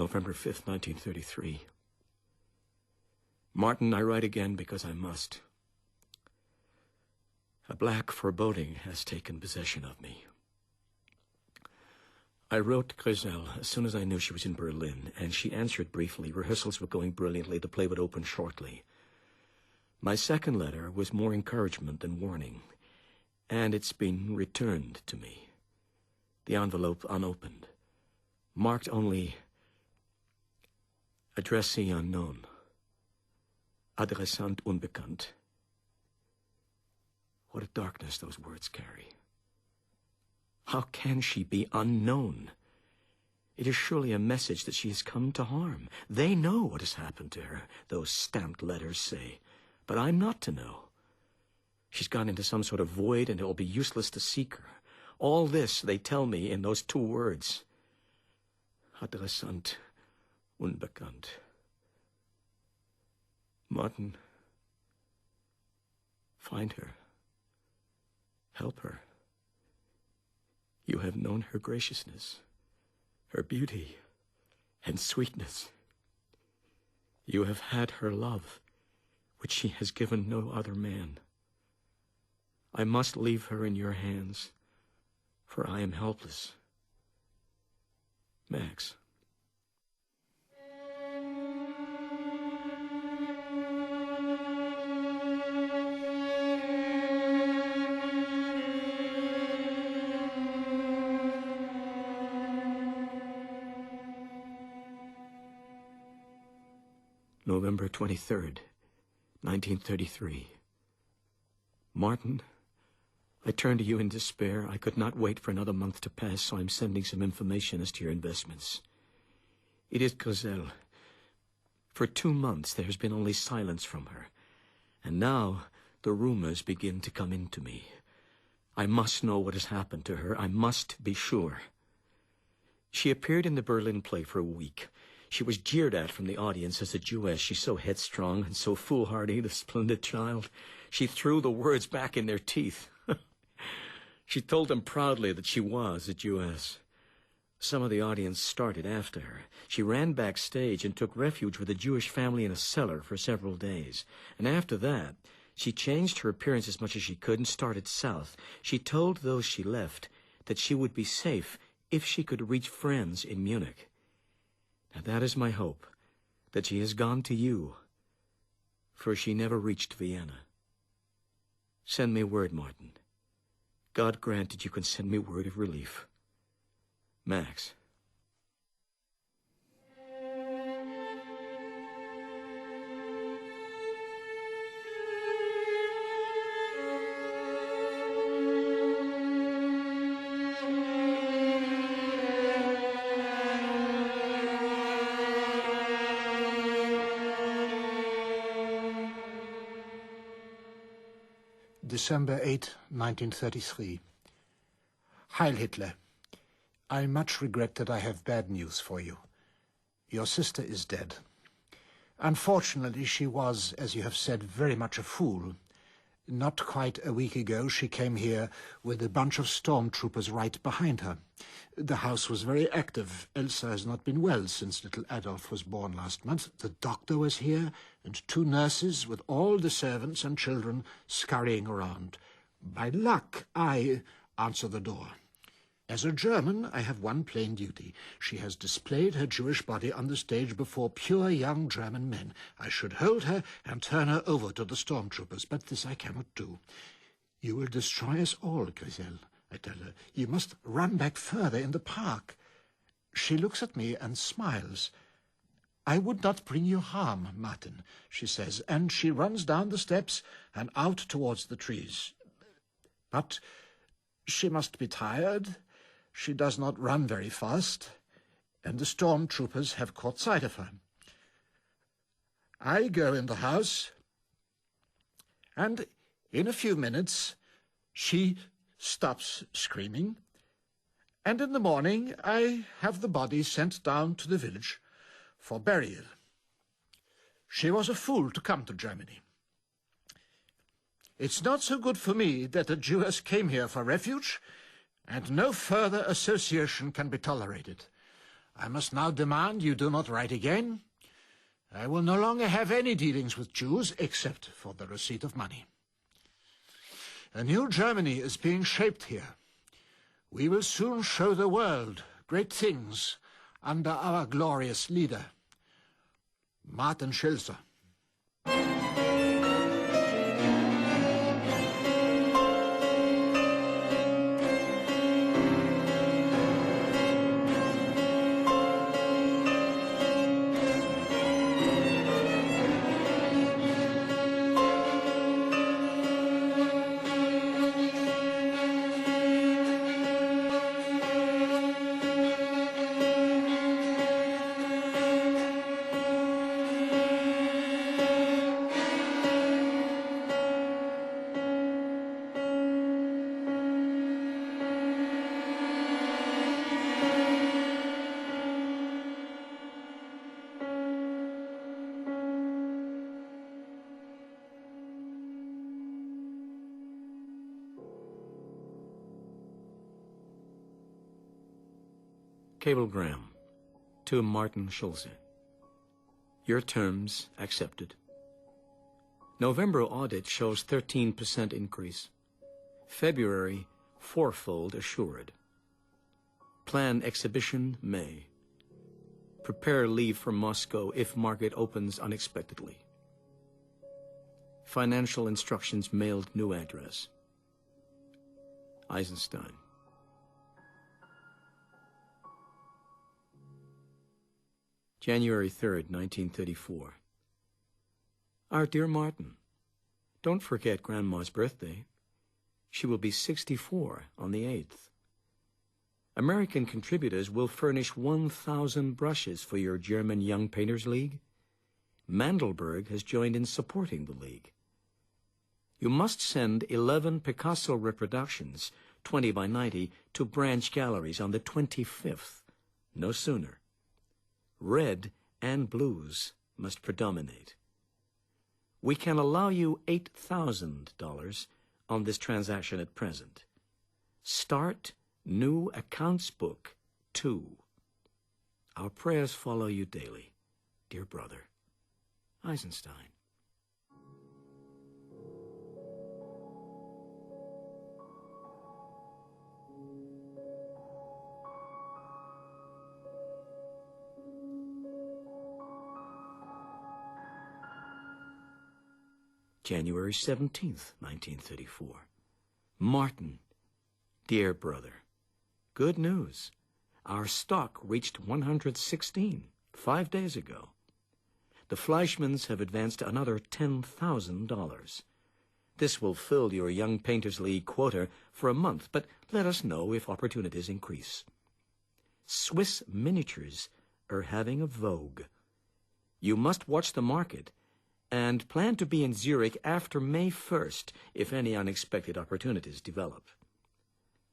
November 5th, 1933. Martin, I write again because I must. A black foreboding has taken possession of me. I wrote Griselle as soon as I knew she was in Berlin, and she answered briefly. Rehearsals were going brilliantly. The play would open shortly. My second letter was more encouragement than warning, and it's been returned to me. The envelope unopened, marked only addressee unknown, adressant unbekannt. What a darkness those words carry. How can she be unknown? It is surely a message that she has come to harm. They know what has happened to her, those stamped letters say. But I'm not to know. She's gone into some sort of void, and it will be useless to seek her. All this they tell me in those two words. Adressant unbekannt. Martin, find her. Help her. You have known her graciousness, her beauty, and sweetness. You have had her love, which she has given no other man. I must leave her in your hands, for I am helpless. Max. November 23rd, 1933. Martin, I turn to you in despair. I could not wait for another month to pass, so I'm sending some information as to your investments. It is Griselle. For 2 months there has been only silence from her, and now the rumors begin to come into me. I must know what has happened to her. I must be sure. She appeared in the Berlin play for a week. She was jeered at from the audience as a Jewess. She's so headstrong and so foolhardy, the splendid child. She threw the words back in their teeth. She told them proudly that she was a Jewess. Some of the audience started after her. She ran backstage and took refuge with a Jewish family in a cellar for several days. And after that, she changed her appearance as much as she could and started south. She told those she left that she would be safe if she could reach friends in Munich. Now that is my hope, that she has gone to you, for she never reached Vienna. Send me word, Martin. God grant that you can send me word of relief. Max. December 8, 1933. Heil Hitler. I much regret that I have bad news for you. Your sister is dead. Unfortunately, she was, as you have said, very much a fool. Not quite a week ago, she came here with a bunch of stormtroopers right behind her. The house was very active. Elsa has not been well since little Adolf was born last month. The doctor was here, and 2 nurses with all the servants and children scurrying around. By luck, I answer the door. As a German, I have one plain duty. She has displayed her Jewish body on the stage before pure young German men. I should hold her and turn her over to the stormtroopers, but this I cannot do. You will destroy us all, Griselle, I tell her. You must run back further in the park. She looks at me and smiles. I would not bring you harm, Martin, she says, and she runs down the steps and out towards the trees. But she must be tired. She does not run very fast, and the stormtroopers have caught sight of her. I go in the house, and in a few minutes she stops screaming, and in the morning I have the body sent down to the village for burial. She was a fool to come to Germany. It's not so good for me that a Jewess came here for refuge, and no further association can be tolerated. I must now demand you do not write again. I will no longer have any dealings with Jews except for the receipt of money. A new Germany is being shaped here. We will soon show the world great things under our glorious leader, Martin Schulze. Cablegram to Martin Schulze. Your terms accepted. November audit shows 13% increase. February, fourfold assured. Plan exhibition May. Prepare leave for Moscow if market opens unexpectedly. Financial instructions mailed new address. Eisenstein. January 3rd, 1934. Our dear Martin, don't forget Grandma's birthday. She will be 64 on the 8th. American contributors will furnish 1,000 brushes for your German Young Painters League. Mandelberg has joined in supporting the league. You must send 11 Picasso reproductions, 20 by 90, to branch galleries on the 25th, no sooner. Red and blues must predominate. We can allow you $8,000 on this transaction at present. Start new accounts book 2. Our prayers follow you daily, dear brother. Eisenstein. January 17th, 1934. Martin, dear brother, good news. Our stock reached 116 5 days ago. The Fleischmans have advanced another $10,000. This will fill your Young Painters League quota for a month, but let us know if opportunities increase. Swiss miniatures are having a vogue. You must watch the market and plan to be in Zurich after May 1st if any unexpected opportunities develop.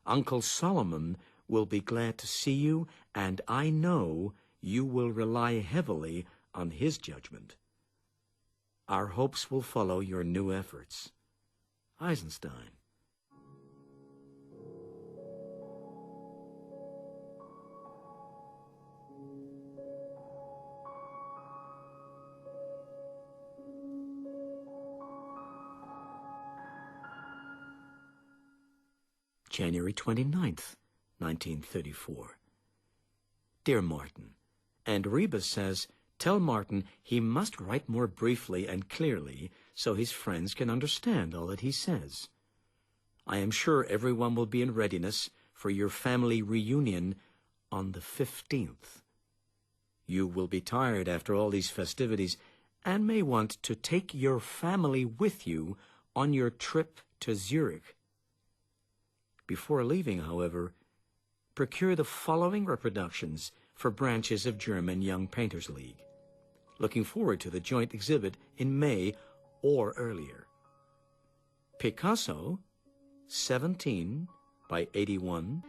Uncle Solomon will be glad to see you, and I know you will rely heavily on his judgment. Our hopes will follow your new efforts. Eisenstein. January 29th, 1934. Dear Martin, and Reba says, tell Martin he must write more briefly and clearly so his friends can understand all that he says. I am sure everyone will be in readiness for your family reunion on the 15th. You will be tired after all these festivities and may want to take your family with you on your trip to Zurich. Before leaving, however, procure the following reproductions for branches of German Young Painters League. Looking forward to the joint exhibit in May or earlier. Picasso, 17 by 81,